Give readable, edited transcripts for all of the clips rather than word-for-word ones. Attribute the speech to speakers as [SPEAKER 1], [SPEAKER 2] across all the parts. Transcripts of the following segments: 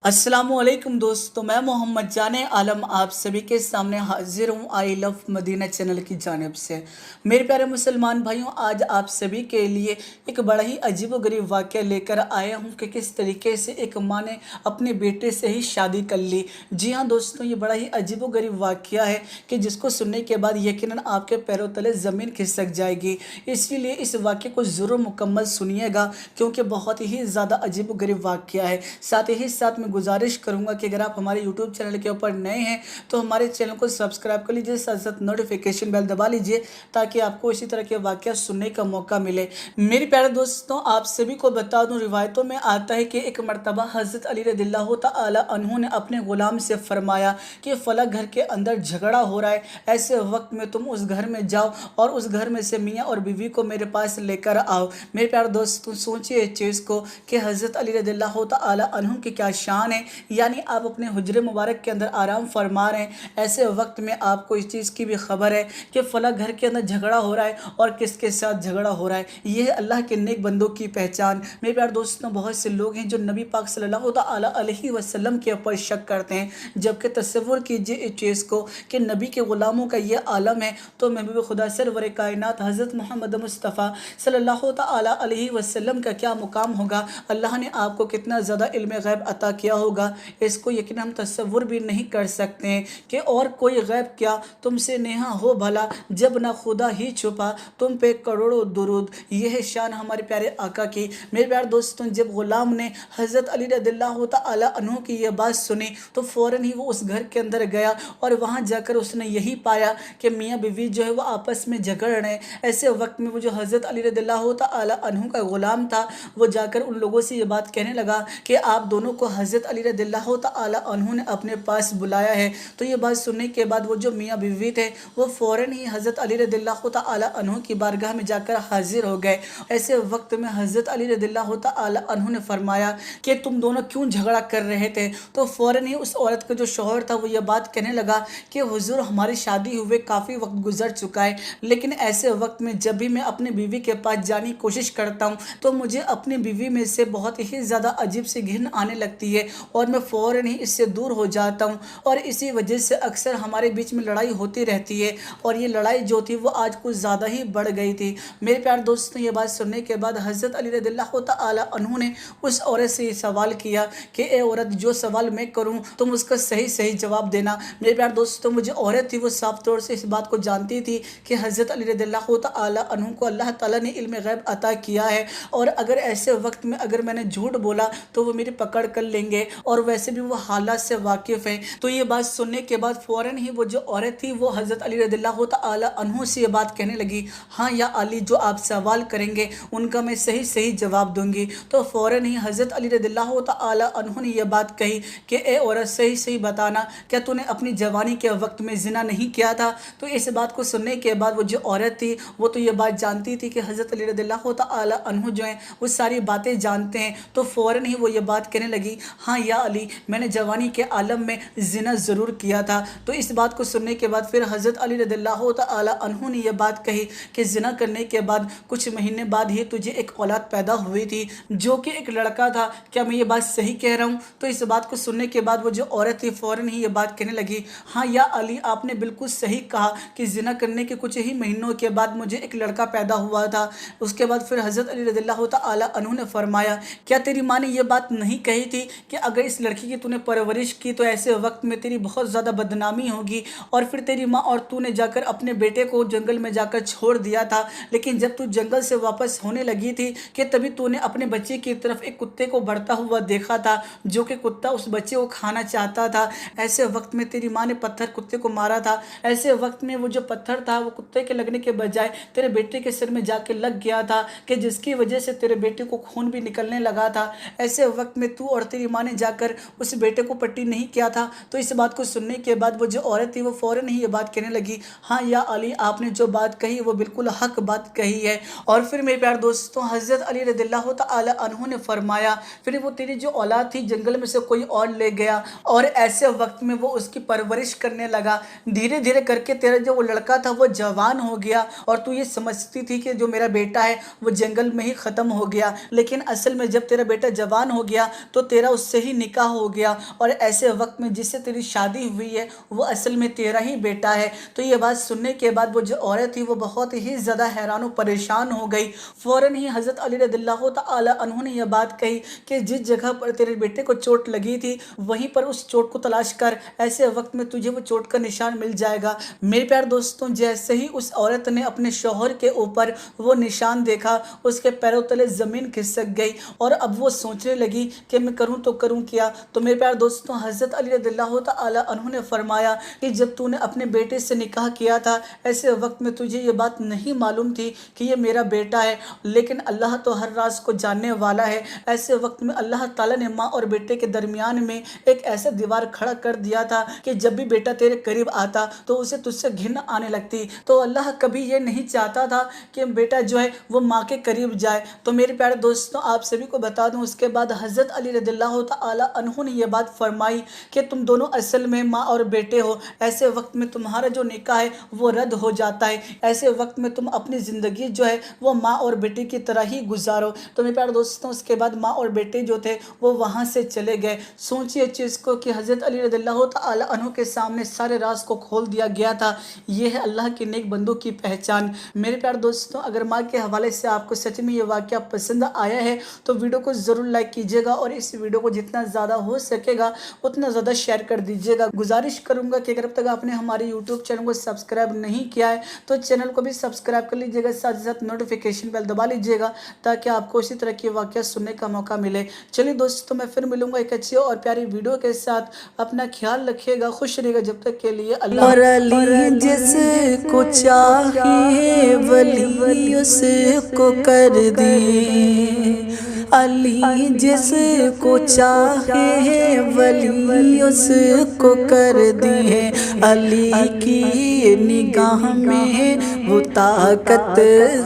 [SPEAKER 1] अस्सलामुअलैकुम दोस्तों, मैं मोहम्मद जाने आलम आप सभी के सामने हाजिर हूँ आई लव मदीना चैनल की जानिब से। मेरे प्यारे मुसलमान भाइयों, आज आप सभी के लिए एक बड़ा ही अजीब व गरीब वाक़या लेकर आया हूँ कि किस तरीके से एक माँ ने अपने बेटे से ही शादी कर ली। जी हाँ दोस्तों, ये बड़ा ही अजीब व गरीब वाक़या है कि जिसको सुनने के बाद यकीनन आपके पैरों तले ज़मीन खिसक जाएगी। इसीलिए इस वाक़े को ज़रूर मुकम्मल सुनिएगा क्योंकि बहुत ही ज़्यादा अजीब व गरीब वाक़या है। साथ ही साथ गुजारिश करूंगा कि अगर आप हमारे YouTube चैनल के ऊपर नए हैं तो हमारे चैनल को सब्सक्राइब कर लीजिए, साथ साथ नोटिफिकेशन बेल दबा लीजिए ताकि आपको इसी तरह के वाक़या सुनने का मौका मिले। मेरे प्यारे दोस्तों, आप सभी को बता दूं, रिवायतों में आता है कि एक मरतबा हज़रत अली रज़ियल्लाहु तआला अन्हु ने अपने ग़ुलाम से फरमाया कि फ़ला घर के अंदर झगड़ा हो रहा है, ऐसे वक्त में तुम उस घर में जाओ और उस घर में से मियाँ और बीवी को मेरे पास लेकर आओ। मेरे प्यारे दोस्तों, सोचिए इस चीज़ को कि हज़रत अली रज़ियल्लाहु तआला अन्हु की क्या शान है। यानी आप अपने हुजरे मुबारक के अंदर आराम फरमा रहे हैं, ऐसे वक्त में आपको इस चीज़ की भी खबर है कि फ़ला घर के अंदर झगड़ा हो रहा है और किसके साथ झगड़ा हो रहा है। ये है अल्लाह के नेक बंदों की पहचान। मेरे प्यारे दोस्तों, बहुत से लोग हैं जो नबी पाक सल्लल्लाहु अलैहि वसल्लम के ऊपर शक करते हैं, जबकि तसव्वुर कीजिए इस चीज़ को कि नबी के ग़ुलामों का ये आलम है तो महबूब खुदा सरवर कायनात हज़रत मोहम्मद मुस्तफ़ा सल्लल्लाहु अलैहि वसल्लम का क्या मुकाम होगा, अल्लाह ने आपको कितना ज़्यादा इल्म गैब अता किया होगा, इसको यकीन हम तसव्वुर भी नहीं कर सकते हैं कि और कोई गैब क्या तुमसे नेहा हो भला, जब ना खुदा ही छुपा तुम पे करोड़ों दुरूद। यह है शान हमारे प्यारे आका की। मेरे प्यारे दोस्तों, जब ग़ुलाम ने हज़रत अली रज़ियल्लाहु तआला अन्हु की यह बात सुनी तो फ़ौरन ही वो उस घर के अंदर गया और वहाँ जाकर उसने यही पाया कि मियाँ बीवी जो है वो आपस में झगड़ रहे हैं। ऐसे वक्त में वो जो हज़रत अली रज़ियल्लाहु तआला अन्हु का ग़ुलाम था वो जाकर उन लोगों से ये बात कहने लगा कि आप दोनों को हज़रत अली रज़ियल्लाहु तआला अन्हु ने अपने पास बुलाया है। तो ये बात सुनने के बाद वो जो मियाँ बीवी थे वो फ़ौरन ही हज़रत अली रज़ियल्लाहु तआला अन्हु की बारगाह में जाकर हाजिर हो गए। ऐसे वक्त में हज़रत अली रज़ियल्लाहु तआला अन्हु ने फरमाया कि तुम दोनों क्यों झगड़ा कर रहे थे। तो फ़ौरन ही उस औरत का जो शौहर था वो ये बात कहने लगा कि हुज़ूर, हमारी शादी हुए काफ़ी वक्त गुजर चुका है, लेकिन ऐसे वक्त में जब भी मैं अपनी बीवी के पास जाने की कोशिश करता हूँ तो मुझे अपनी बीवी में से बहुत ही ज़्यादा अजीब सी घिन आने लगती है और मैं फ़ौरन ही इससे दूर हो जाता हूँ और इसी वजह से अक्सर हमारे बीच में लड़ाई होती रहती है। और ये लड़ाई जो थी वो आज कुछ ज़्यादा ही बढ़ गई थी। मेरे प्यारे दोस्तों, ये बात सुनने के बाद हज़रत अली रज़ियल्लाहु तआला अन्हु ने उस औरत से सवाल किया कि ए औरत, जो सवाल मैं करूँ तुम उसका सही सही जवाब देना। मेरे प्यारे दोस्तों, मुझे औरत थी वो साफ तौर से इस बात को जानती थी कि हज़रत अली रज़ियल्लाहु तआला अन्हु को अल्लाह ताला ने इल्म गैब अता किया है और अगर ऐसे वक्त में अगर मैंने झूठ बोला तो वो मेरी पकड़ कर लेंगे और वैसे भी वो हालात से वाकिफ़ है। तो ये बात सुनने के बाद फ़ौरन ही वो जो औरत थी वो हज़रत अली रज़ियल्लाहु तआला अन्हु से ये बात कहने लगी, हाँ या अली, जो आप सवाल करेंगे उनका मैं सही सही जवाब दूंगी। तो फ़ौरन ही हज़रत अली रज़ियल्लाहु तआला अन्हु ने यह बात कही कि ए औरत, सही सही बताना, क्या तूने अपनी जवानी के वक्त में ज़िना नहीं किया था। तो इस बात को सुनने के बाद वो जो औरत थी वो तो ये बात जानती थी कि हज़रत अली रज़ियल्लाहु तआला अन्हु जो हैं वो सारी बातें जानते हैं। तो फ़ौरन ही वो ये बात कहने लगी, हाँ या अली, मैंने जवानी के आलम में ज़िना ज़रूर किया था। तो इस बात को सुनने के बाद फिर हज़रत अली रज़ियल्लाहु तआला अन्हु ने यह बात कही कि ज़िना करने के बाद कुछ महीने बाद ही तुझे एक औलाद पैदा हुई थी जो कि एक लड़का था, क्या मैं ये बात सही कह रहा हूँ। तो इस बात को सुनने के बाद वो जो औरत थी फ़ौरन ही ये बात कहने लगी, हाँ या अली, आपने बिल्कुल सही कहा कि ज़िना करने के कुछ ही महीनों के बाद मुझे एक लड़का पैदा हुआ था। उसके बाद फिर हज़रत अली रज़ियल्लाहु तआला अन्हु ने फरमाया, क्या तेरी माँ ने यह बात नहीं कही थी कि अगर इस लड़की की तूने परवरिश की तो ऐसे वक्त में तेरी बहुत ज़्यादा बदनामी होगी। और फिर तेरी माँ और तूने जाकर अपने बेटे को जंगल में जाकर छोड़ दिया था, लेकिन जब तू जंगल से वापस होने लगी थी कि तभी तूने अपने बच्चे की तरफ एक कुत्ते को बढ़ता हुआ देखा था जो कि कुत्ता उस बच्चे को खाना चाहता था। ऐसे वक्त में तेरी माँ ने पत्थर कुत्ते को मारा था। ऐसे वक्त में वो जो पत्थर था वो कुत्ते के लगने के बजाय तेरे बेटे के सिर में जाके लग गया था कि जिसकी वजह से तेरे बेटे को खून भी निकलने लगा था। ऐसे वक्त में तू और तेरी माँ ने जाकर उस बेटे को पट्टी नहीं किया था। तो इस बात को सुनने के बाद वो जो औरत थी वो फ़ौरन ही ये बात कहने लगी, हाँ या अली, आपने जो बात कही वो बिल्कुल हक बात कही है। और फिर मेरे प्यारे दोस्तों, हज़रत अली रज़ियल्लाहु तआला अन्हु ने फरमाया, फिर वो तेरी जो औलाद थी जंगल में से कोई और ले गया और ऐसे वक्त में वो उसकी परवरिश करने लगा। धीरे धीरे करके तेरा जो वो लड़का था वो जवान हो गया और तू ये समझती थी कि जो मेरा बेटा है वो जंगल में ही ख़त्म हो गया, लेकिन असल में जब तेरा बेटा जवान हो गया तो तेरा उससे से ही निकाह हो गया और ऐसे वक्त में जिससे तेरी शादी हुई है वो असल में तेरा ही बेटा है। तो ये बात सुनने के बाद वो जो औरत थी वो बहुत ही ज़्यादा हैरान और परेशान हो गई। फ़ौरन ही हज़रत अली रज़ियल्लाहु तआला अन्हु ने यह बात कही कि जिस जगह पर तेरे बेटे को चोट लगी थी वहीं पर उस चोट को तलाश कर, ऐसे वक्त में तुझे वो चोट का निशान मिल जाएगा। मेरे प्यारे दोस्तों, जैसे ही उस औरत ने अपने शौहर के ऊपर वो निशान देखा उसके पैरों तले ज़मीन खिसक गई और अब वो सोचने लगी कि मैं करूँ तो करूँ क्या। तो मेरे प्यारे दोस्तों, हज़रत अली रज़ियल्लाहु तआला अन्हु ने फरमाया कि जब तूने अपने बेटे से निकाह किया था ऐसे वक्त में तुझे ये बात नहीं मालूम थी कि ये मेरा बेटा है, लेकिन अल्लाह तो हर राज को जानने वाला है। ऐसे वक्त में अल्लाह ताला ने माँ और बेटे के दरमियान में एक ऐसा दीवार खड़ा कर दिया था कि जब भी बेटा तेरे करीब आता तो उसे तुझसे घिन आने लगती। तो अल्लाह कभी ये नहीं चाहता था कि बेटा जो है वो माँ के करीब जाए। तो मेरे प्यारे दोस्तों, आप सभी को बता दूं, उसके बाद हज़रत अली रज़ियल्लाहु तआला अन्हु ने यह बात फरमाई कि तुम दोनों असल में माँ और बेटे हो। ऐसे वक्त में तुम्हारा जो निकाह है वो रद्द हो जाता है। ऐसे वक्त में तुम अपनी ज़िंदगी जो है वो माँ और बेटे की तरह ही गुजारो। तो मेरे प्यारे दोस्तों, उसके बाद माँ और बेटे जो थे वो वहाँ से चले गए। सोचिए चीज़ को कि हज़रत अली रज़ियल्लाहु तआला अन्हु के सामने सारे राज को खोल दिया गया था। ये है अल्लाह के नेक बंदों की पहचान। मेरे प्यारे दोस्तों, अगर माँ के हवाले से आपको सच में ये वाक़या पसंद आया है तो वीडियो को ज़रूर लाइक कीजिएगा और इस वीडियो को जितना ज़्यादा हो सकेगा उतना ज़्यादा शेयर कर दीजिएगा। गुजारिश करूँगा कि अगर अब तक आपने हमारे यूट्यूब चैनल को सब्सक्राइब नहीं किया है तो चैनल को भी सब्सक्राइब कर लीजिएगा, साथ ही साथ नोटिफिकेशन बेल दबा लीजिएगा ताकि आपको इसी तरह की वाक़या सुनने का मौका मिले। चलिए दोस्तों, मैं फिर मिलूंगा एक अच्छी और प्यारी वीडियो के साथ। अपना ख्याल रखिएगा, खुश रहिएगा। जब तक के लिए अल्लाह।
[SPEAKER 2] और अली जिसको चाहे वली उसको कर दिए, अली जिसको चाहे वली उसको कर दिए। अली की निगाह में वो ताकत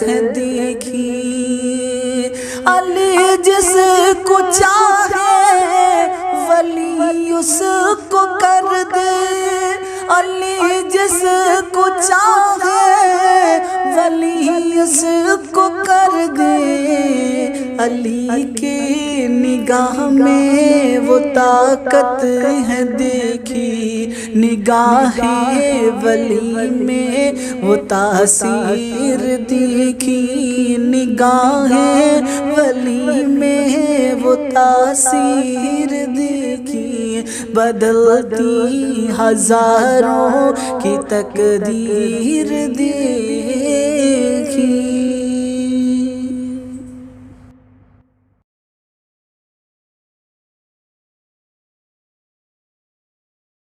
[SPEAKER 2] है देखी, अली जिसको चाहे वली उसको कर दे, अली जिसको चाहे वली उसको कर दे। अली के निगाह में वो ताकत है देखी, निगाहे वली में वो तासीर देखी, निगाहे वली में वो तासीर देखी। बदलती हजारों की तकदीर दे